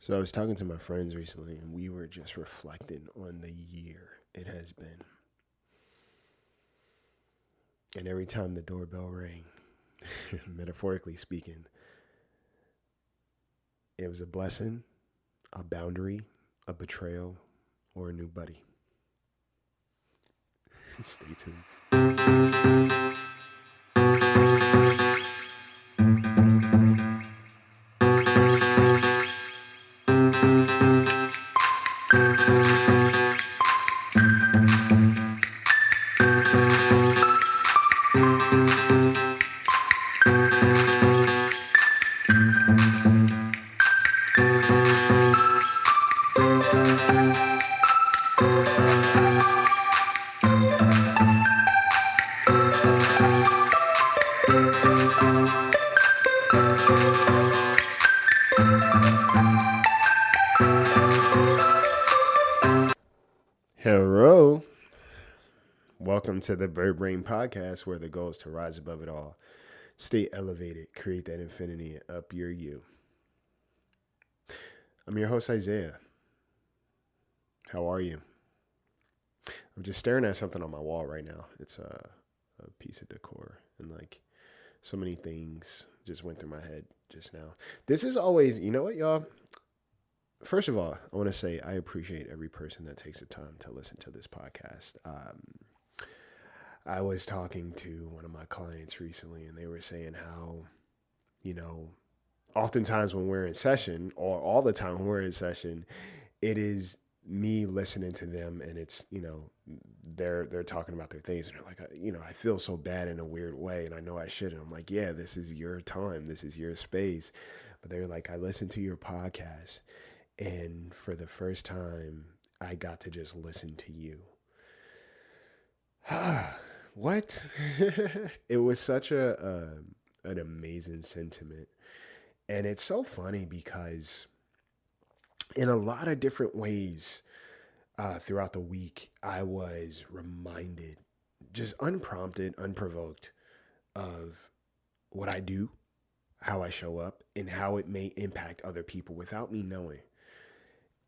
So I was talking to my friends recently, and we were just reflecting on the year it has been. And every time the doorbell rang, metaphorically speaking, it was a blessing, a boundary, a betrayal, or a new buddy. Stay tuned. Hello. Welcome to the Bird Brain Podcast, where the goal is to rise above it all, stay elevated, create that infinity, and up your you. I'm your host, Isaiah. How are you? I'm just staring at something on my wall right now. It's a piece of decor, and like so many things just went through my head just now. This is always, you know what, y'all? First of all, I want to say I appreciate every person that takes the time to listen to this podcast. I was talking to one of my clients recently, and they were saying how, you know, oftentimes when we're in session, or all the time when we're in session, it is me listening to them, and it's they're talking about their things, and they're like, I feel so bad in a weird way, and I know I shouldn't. I'm like, yeah, this is your time, this is your space. But they're like, I listened to your podcast, and for the first time, I got to just listen to you. What? It was such a an amazing sentiment, and it's so funny because in a lot of different ways throughout the week, I was reminded, just unprompted, unprovoked, of what I do, how I show up, and how it may impact other people without me knowing.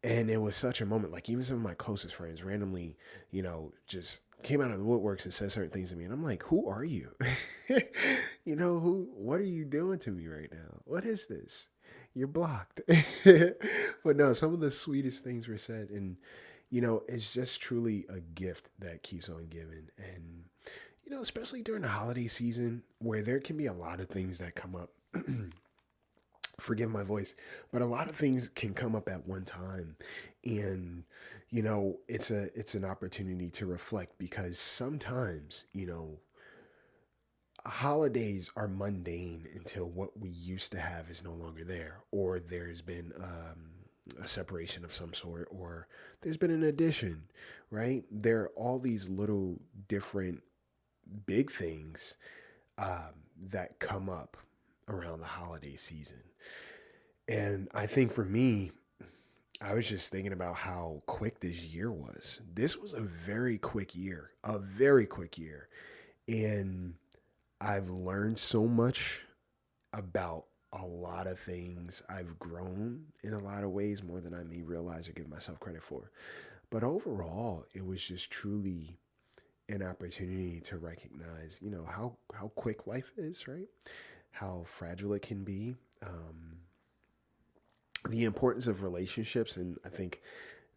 And it was such a moment, like even some of my closest friends randomly, just came out of the woodworks and said certain things to me. And I'm like, who are you? What are you doing to me right now? What is this? You're blocked. But no, some of the sweetest things were said. And, it's just truly a gift that keeps on giving. And, especially during the holiday season where there can be a lot of things that come up. Forgive my voice, but a lot of things can come up at one time, and it's an opportunity to reflect, because sometimes holidays are mundane until what we used to have is no longer there, or there's been a separation of some sort, or there's been an addition, right? There are all these little different big things that come up around the holiday season. And I think for me, I was just thinking about how quick this year was. This was a very quick year, a very quick year. And I've learned so much about a lot of things. I've grown in a lot of ways, more than I may realize or give myself credit for. But overall, it was just truly an opportunity to recognize, how quick life is, right? How fragile it can be. The importance of relationships, and I think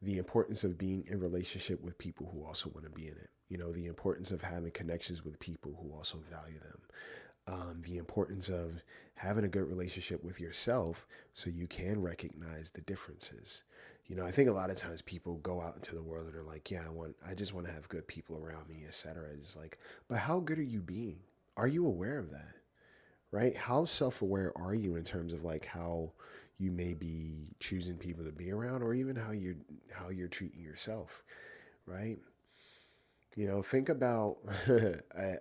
the importance of being in relationship with people who also want to be in it. The importance of having connections with people who also value them. The importance of having a good relationship with yourself so you can recognize the differences. I think a lot of times people go out into the world and are like, yeah, I just want to have good people around me, etc. It's like, but how good are you being? Are you aware of that? Right? How self-aware are you in terms of like how you may be choosing people to be around, or even how you're treating yourself, right? Think about I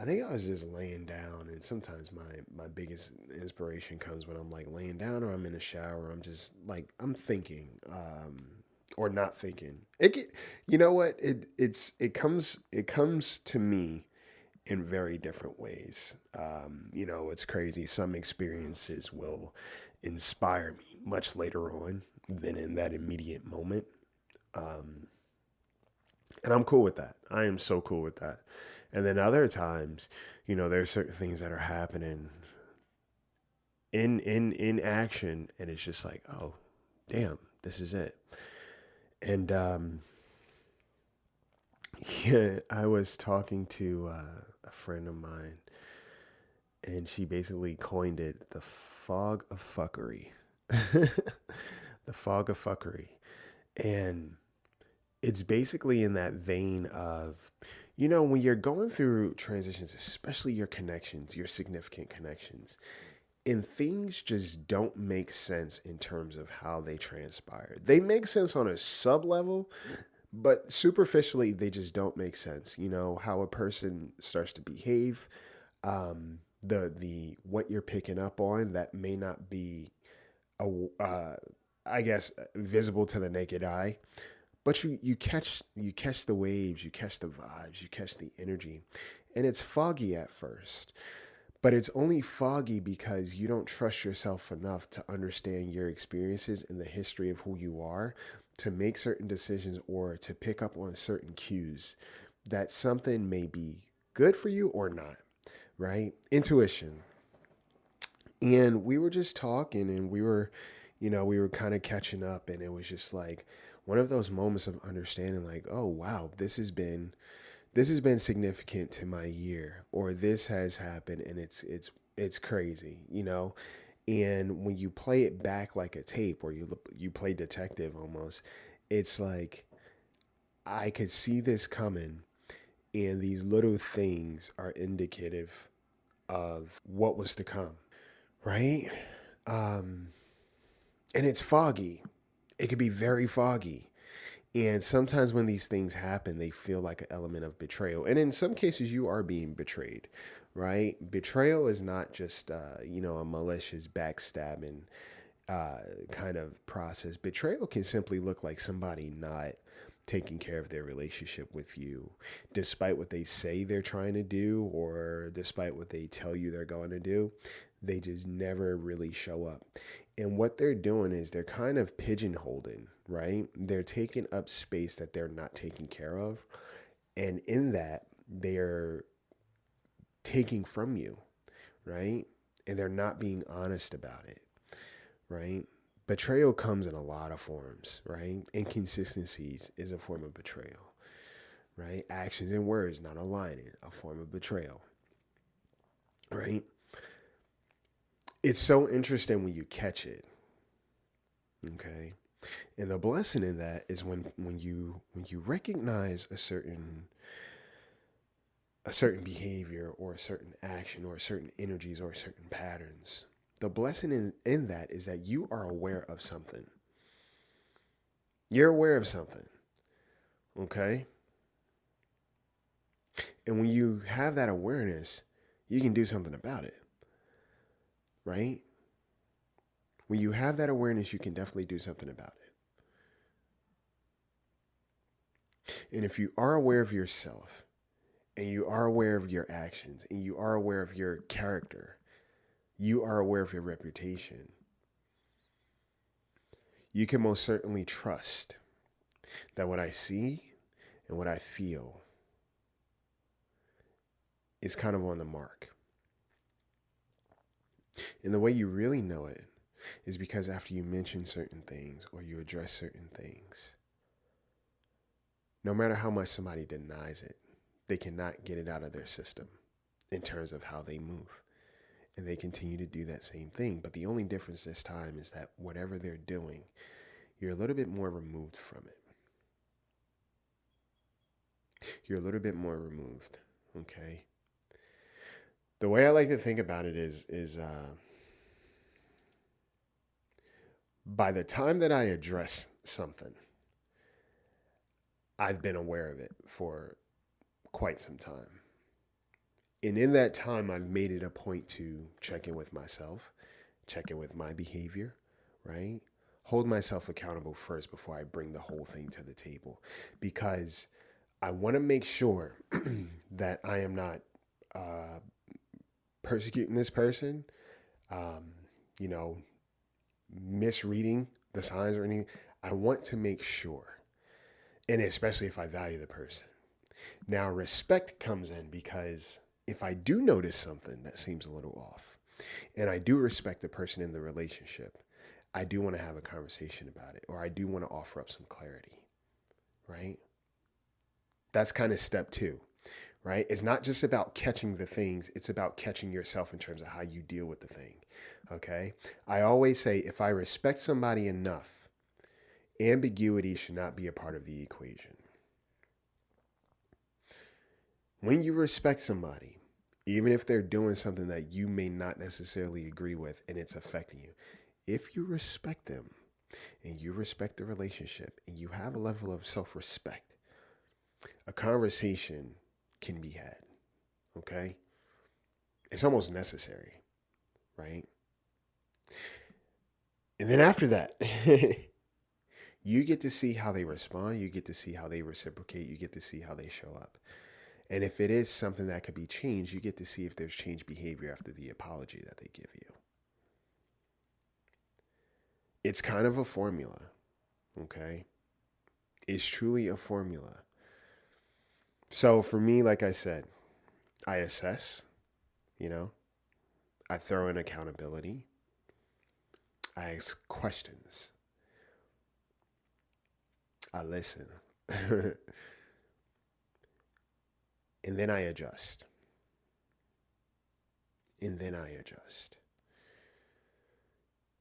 think I was just laying down, and sometimes my biggest inspiration comes when I'm like laying down, or I'm in the shower, or I'm just like I'm thinking, or not thinking. You know what? It comes to me in very different ways. It's crazy. Some experiences will inspire me much later on than in that immediate moment. Um, and I'm cool with that. I am so cool with that. And then other times, there's certain things that are happening in action, and it's just like, oh, damn, this is it. And yeah, I was talking to a friend of mine, and she basically coined it the fog of fuckery. The fog of fuckery. And it's basically in that vein of, when you're going through transitions, especially your connections, your significant connections, and things just don't make sense in terms of how they transpire. They make sense on a sub level, but superficially, they just don't make sense. How a person starts to behave, the what you're picking up on that may not be, a, I guess, visible to the naked eye, but you catch the waves, you catch the vibes, you catch the energy, and it's foggy at first. But it's only foggy because you don't trust yourself enough to understand your experiences and the history of who you are to make certain decisions or to pick up on certain cues that something may be good for you or not, right? Intuition. And we were just talking and we were kind of catching up, and it was just like one of those moments of understanding, like, oh wow, this has been significant to my year, or this has happened, and it's crazy. And when you play it back like a tape, or you play detective almost, it's like I could see this coming, and these little things are indicative of what was to come, right? Um, and it's foggy. It could be very foggy. And sometimes when these things happen, they feel like an element of betrayal. And in some cases, you are being betrayed, right? Betrayal is not just, a malicious backstabbing kind of process. Betrayal can simply look like somebody not taking care of their relationship with you, despite what they say they're trying to do, or despite what they tell you they're going to do. They just never really show up. And what they're doing is they're kind of pigeonholing, right? They're taking up space that they're not taking care of. And in that, they're taking from you, right? And they're not being honest about it, right? Betrayal comes in a lot of forms, right? Inconsistencies is a form of betrayal, right? Actions and words not aligning, a form of betrayal, right? It's so interesting when you catch it, okay? And the blessing in that is when you recognize a certain behavior or a certain action or certain energies or certain patterns. The blessing in that is that you are aware of something. You're aware of something, okay? And when you have that awareness, you can do something about it, right? When you have that awareness, you can definitely do something about it. And if you are aware of yourself, and you are aware of your actions, and you are aware of your character, you are aware of your reputation, you can most certainly trust that what I see and what I feel is kind of on the mark. And the way you really know it is because after you mention certain things or you address certain things, no matter how much somebody denies it, they cannot get it out of their system in terms of how they move. And they continue to do that same thing. But the only difference this time is that whatever they're doing, you're a little bit more removed from it. You're a little bit more removed, okay? The way I like to think about it is by the time that I address something, I've been aware of it for quite some time. And in that time, I've made it a point to check in with myself, check in with my behavior, right? Hold myself accountable first before I bring the whole thing to the table, because I want to make sure that I am not uh, persecuting this person, um, you know, misreading the signs or anything. I want to make sure, and especially if I value the person. Now, respect comes in because if I do notice something that seems a little off, and I do respect the person in the relationship, I do want to have a conversation about it, or I do want to offer up some clarity, right? That's kind of step two, right? It's not just about catching the things, it's about catching yourself in terms of how you deal with the thing, okay? I always say if I respect somebody enough, ambiguity should not be a part of the equation. When you respect somebody, even if they're doing something that you may not necessarily agree with and it's affecting you, if you respect them and you respect the relationship and you have a level of self respect, a conversation can be had. Okay? It's almost necessary, right? And then after that, you get to see how they respond, you get to see how they reciprocate, you get to see how they show up. And if it is something that could be changed, you get to see if there's changed behavior after the apology that they give you. It's kind of a formula, okay? It's truly a formula. So for me, like I said, I assess, you know, I throw in accountability, I ask questions, I listen, and then I adjust. And then I adjust.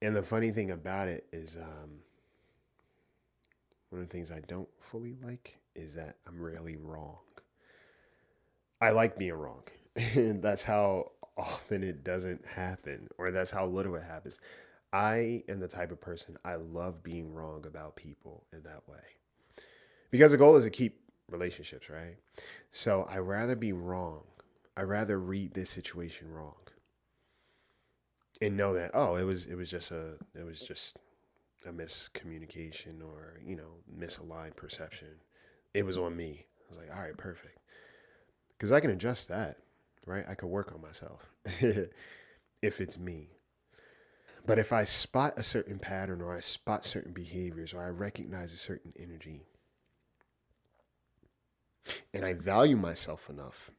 And the funny thing about it is, one of the things I don't fully like is that I'm rarely wrong. I like being wrong. And that's how often it doesn't happen, or that's how little it happens. I am the type of person, I love being wrong about people in that way. Because the goal is to keep relationships, right? So I rather be wrong. I rather read this situation wrong and know that, oh, it was just a miscommunication, or misaligned perception. It was on me. I was like, all right, perfect, because I can adjust that, right? I could work on myself if it's me. But if I spot a certain pattern, or I spot certain behaviors, or I recognize a certain energy, and I value myself enough,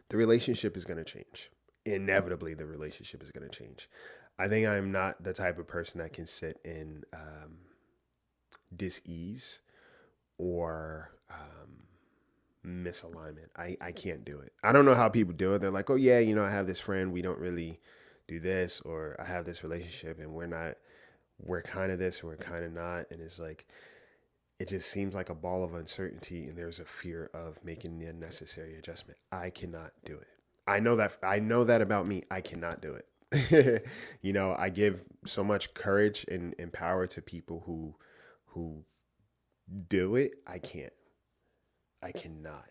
the relationship is going to change. Inevitably, the relationship is going to change. I think I'm not the type of person that can sit in dis-ease or misalignment. I can't do it. I don't know how people do it. They're like, oh yeah, I have this friend, we don't really do this, or I have this relationship and we're kind of this and we're kind of not. And it's like, it just seems like a ball of uncertainty, and there's a fear of making the necessary adjustment. I cannot do it. I know that about me. I cannot do it. I give so much courage and power to people who do it. I can't. I cannot.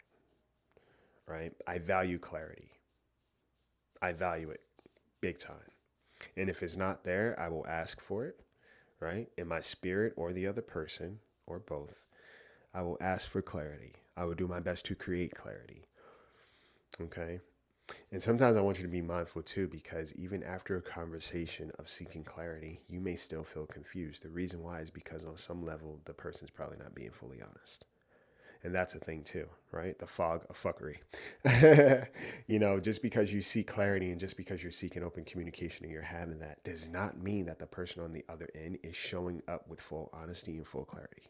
Right? I value clarity. I value it big time. And if it's not there, I will ask for it, right? In my spirit or the other person or both. I will ask for clarity. I will do my best to create clarity. Okay? And sometimes I want you to be mindful too, because even after a conversation of seeking clarity, you may still feel confused. The reason why is because on some level, the person's probably not being fully honest. And that's a thing too, right? The fog of fuckery. Just because you seek clarity and just because you're seeking open communication and you're having that does not mean that the person on the other end is showing up with full honesty and full clarity.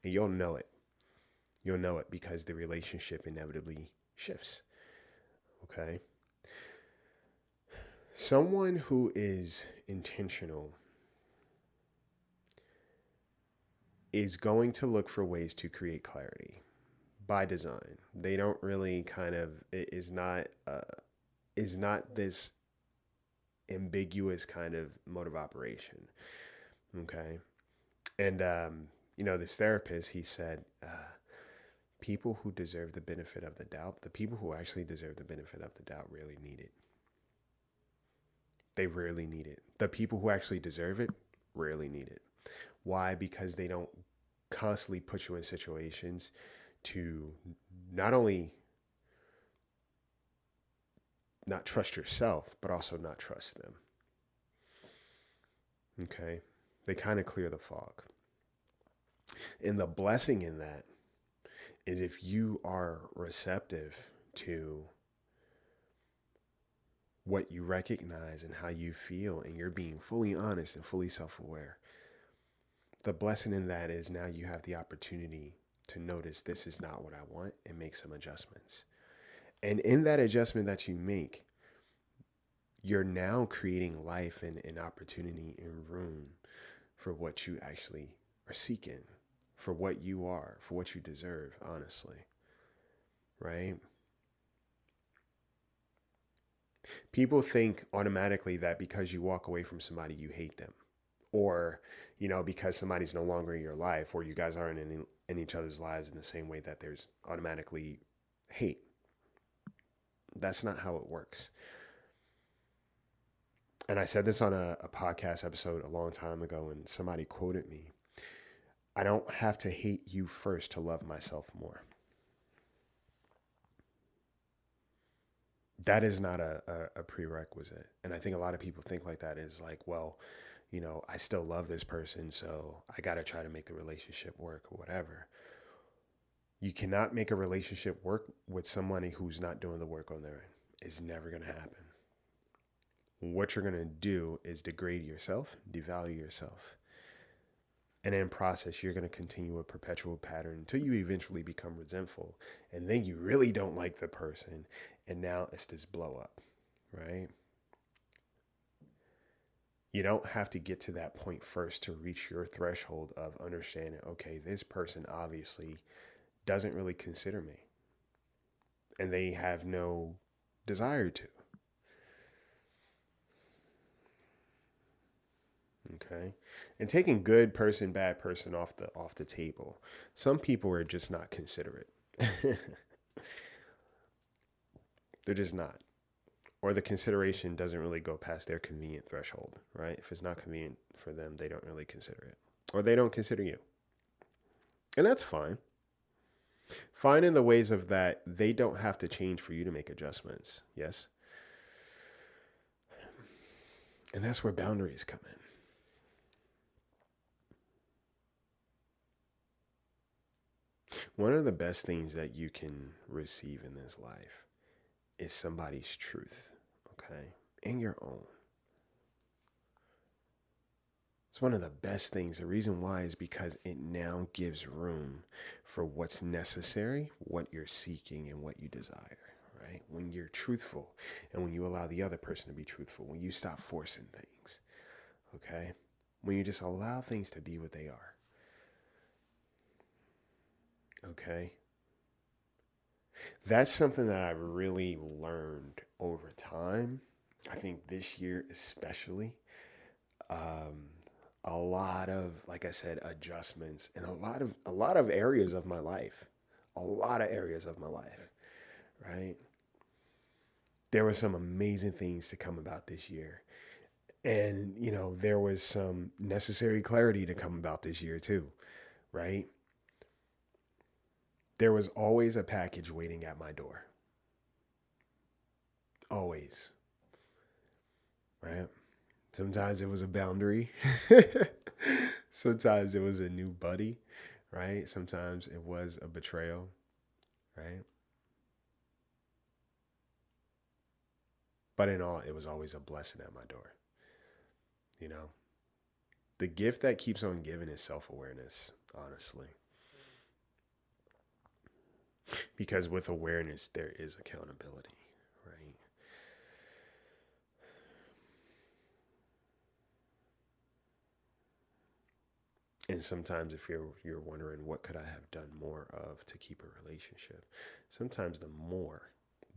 And you'll know it. You'll know it because the relationship inevitably shifts. Okay? Someone who is intentional is going to look for ways to create clarity by design. They don't really it is not this ambiguous kind of mode of operation. Okay. And, this therapist, he said, people who deserve the benefit of the doubt, the people who actually deserve the benefit of the doubt rarely need it. They rarely need it. The people who actually deserve it rarely need it. Why? Because they don't constantly put you in situations to not only not trust yourself, but also not trust them. Okay. They kind of clear the fog. And the blessing in that is if you are receptive to what you recognize and how you feel, and you're being fully honest and fully self aware, the blessing in that is now you have the opportunity to notice this is not what I want and make some adjustments. And in that adjustment that you make, you're now creating life and opportunity and room for what you actually are seeking, for what you are, for what you deserve, honestly. Right? People think automatically that because you walk away from somebody, you hate them. Or, because somebody's no longer in your life, or you guys aren't in each other's lives in the same way, that there's automatically hate. That's not how it works. And I said this on a podcast episode a long time ago, and somebody quoted me: I don't have to hate you first to love myself more. That is not a prerequisite. And I think a lot of people think like that. Is like, well, I still love this person, so I got to try to make the relationship work or whatever. You cannot make a relationship work with somebody who's not doing the work on their end. It's never going to happen. What you're going to do is degrade yourself, devalue yourself. And in process, you're going to continue a perpetual pattern until you eventually become resentful. And then you really don't like the person. And now it's this blow up, right? You don't have to get to that point first to reach your threshold of understanding, okay, this person obviously doesn't really consider me. And they have no desire to. Okay. And taking good person, bad person off the table. Some people are just not considerate. They're just not. Or the consideration doesn't really go past their convenient threshold, right? If it's not convenient for them, they don't really consider it. Or they don't consider you. And that's fine. Fine in the ways of that they don't have to change for you to make adjustments. Yes. And that's where boundaries come in. One of the best things that you can receive in this life is somebody's truth, okay? And your own. It's one of the best things. The reason why is because it now gives room for what's necessary, what you're seeking, and what you desire, right? When you're truthful and when you allow the other person to be truthful, when you stop forcing things, okay? When you just allow things to be what they are, okay? That's something that I've really learned over time. I think this year especially. Um, a lot of, like I said, adjustments in a lot of areas of my life. A lot of areas of my life, right? There were some amazing things to come about this year. And, there was some necessary clarity to come about this year too, right? There was always a package waiting at my door. Always, right? Sometimes it was a boundary. Sometimes it was a new buddy, right? Sometimes it was a betrayal, right? But in all, it was always a blessing at my door. You know, the gift that keeps on giving is self awareness, honestly. Because with awareness, there is accountability, right? And sometimes if you're wondering what could I have done more of to keep a relationship, sometimes the more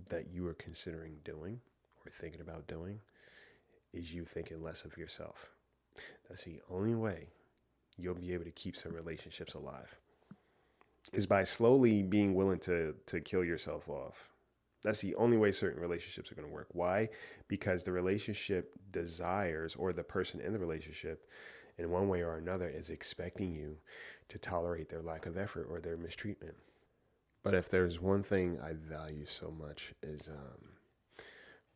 that you are considering doing or thinking about doing is you thinking less of yourself. That's the only way you'll be able to keep some relationships alive, is by slowly being willing to kill yourself off. That's the only way certain relationships are going to work. Why? Because the relationship desires, or the person in the relationship, in one way or another, is expecting you to tolerate their lack of effort or their mistreatment. But if there's one thing I value so much is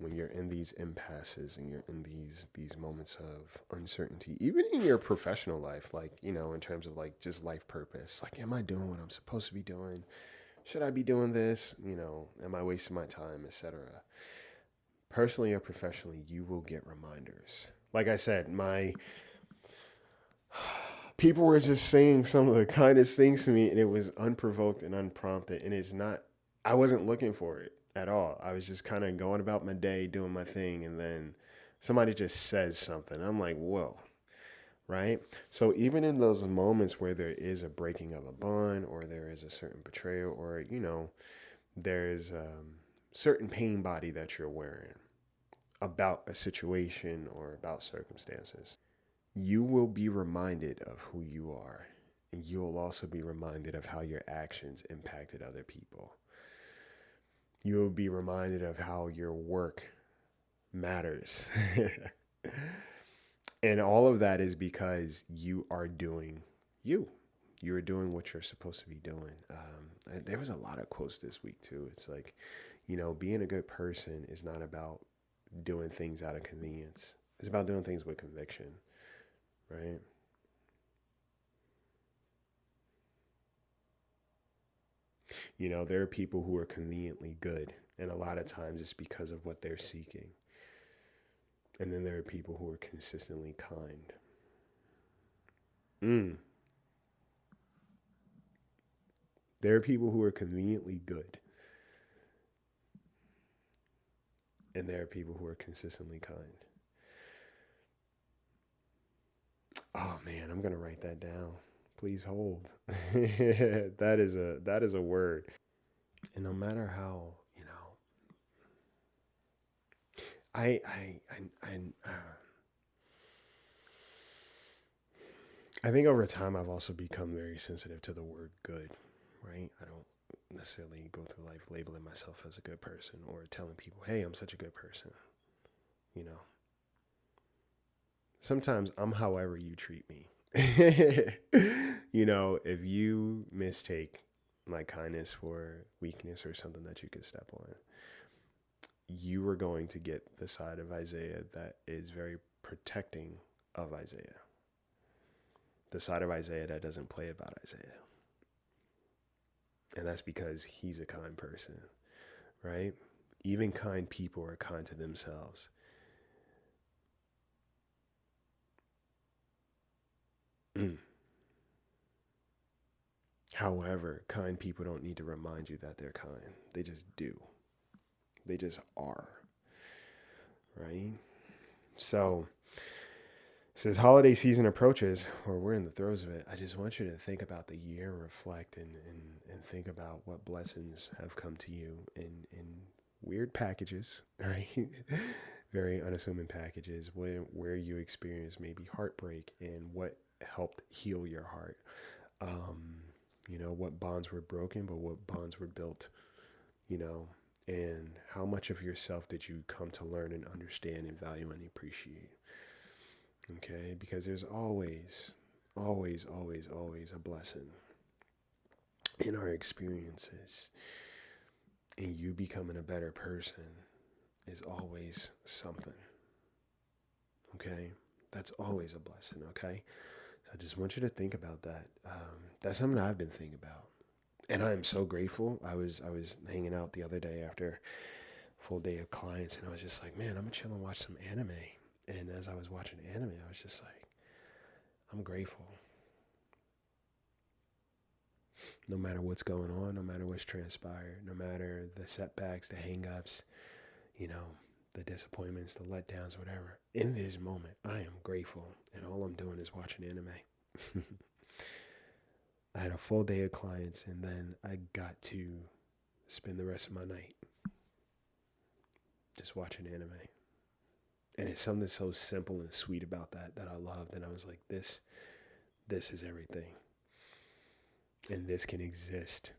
when you're in these impasses and you're in these moments of uncertainty, even in your professional life, like, you know, in terms of like just life purpose, like, am I doing what I'm supposed to be doing? Should I be doing this? You know, am I wasting my time, etc. Personally or professionally, you will get reminders. Like I said, my people were just saying some of the kindest things to me, and it was unprovoked and unprompted. And it's not, I wasn't looking for it at all. I was just kind of going about my day, doing my thing. And then somebody just says something. I'm like, whoa, right? So even in those moments where there is a breaking of a bond, or there is a certain betrayal, or, you know, there's certain pain body that you're wearing about a situation or about circumstances, you will be reminded of who you are. And you will also be reminded of how your actions impacted other people. You will be reminded of how your work matters. And all of that is because you are doing you. You are doing what you're supposed to be doing. There was a lot of quotes this week too. It's like, you know, being a good person is not about doing things out of convenience. It's about doing things with conviction, right? You know, there are people who are conveniently good, and a lot of times it's because of what they're seeking. And then there are people who are consistently kind. Mm. There are people who are conveniently good, and there are people who are consistently kind. Oh man, I'm gonna write that down. Please hold. That is a word. And no matter how, you know, I think over time I've also become very sensitive to the word good, right? I don't necessarily go through life labeling myself as a good person or telling people, hey, I'm such a good person. You know, sometimes I'm however you treat me. You know, if you mistake my kindness for weakness or something that you could step on, you are going to get the side of Isaiah that is very protecting of Isaiah. The side of Isaiah that doesn't play about Isaiah. And that's because he's a kind person, right? Even kind people are kind to themselves. Mm. However, kind people don't need to remind you that they're kind. They just do. They just are, right? So, as holiday season approaches, or we're in the throes of it, I just want you to think about the year, reflect, and think about what blessings have come to you in weird packages, right? Very unassuming packages, where you experience maybe heartbreak and what helped heal your heart. Um, you know, what bonds were broken, but what bonds were built, you know, and how much of yourself did you come to learn and understand and value and appreciate. Okay, because there's always a blessing in our experiences, and you becoming a better person is always something. Okay, that's always a blessing. Okay, so I just want you to think about that. That's something I've been thinking about, and I am so grateful. I was hanging out the other day after a full day of clients, and I was just like, man, I'm gonna chill and watch some anime. And as I was watching anime, I was just like, I'm grateful. No matter what's going on, no matter what's transpired, no matter the setbacks, the hangups, you know, the disappointments, the letdowns, whatever. In this moment, I am grateful, and all I'm doing is watching anime. I had a full day of clients, and then I got to spend the rest of my night just watching anime. And it's something so simple and sweet about that I loved. And I was like, this is everything. And this can exist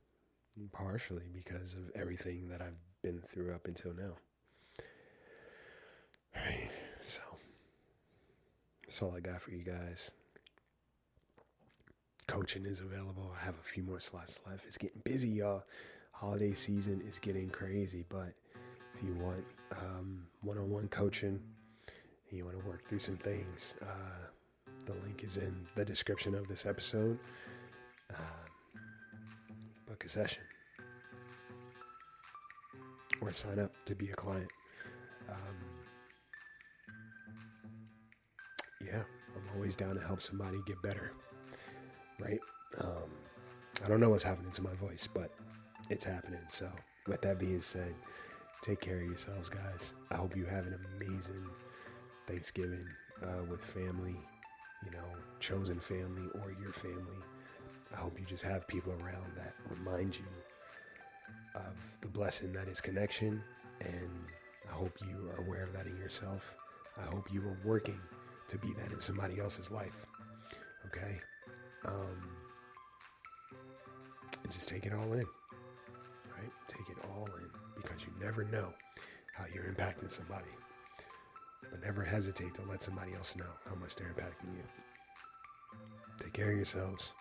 partially because of everything that I've been through up until now. All right, so that's all I got for you guys. Coaching is available. I have a few more slots left. It's getting busy, y'all. Holiday season is getting crazy, but If you want one-on-one coaching and you want to work through some things, the link is in the description of this episode. Book a session or sign up to be a client. Yeah, I'm always down to help somebody get better, right? I don't know what's happening to my voice, but it's happening. So with that being said, take care of yourselves, guys. I hope you have an amazing Thanksgiving with family, chosen family or your family. I hope you just have people around that remind you of the blessing that is connection, and I hope you are aware of that in yourself. I hope you are working to be that in somebody else's life, okay? And just take it all in, right? Take it all in, because you never know how you're impacting somebody. But never hesitate to let somebody else know how much they're impacting you. Take care of yourselves.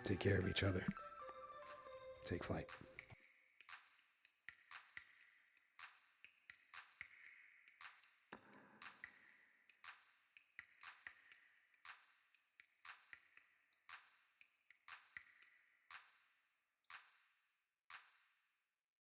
Take care of each other. Take flight.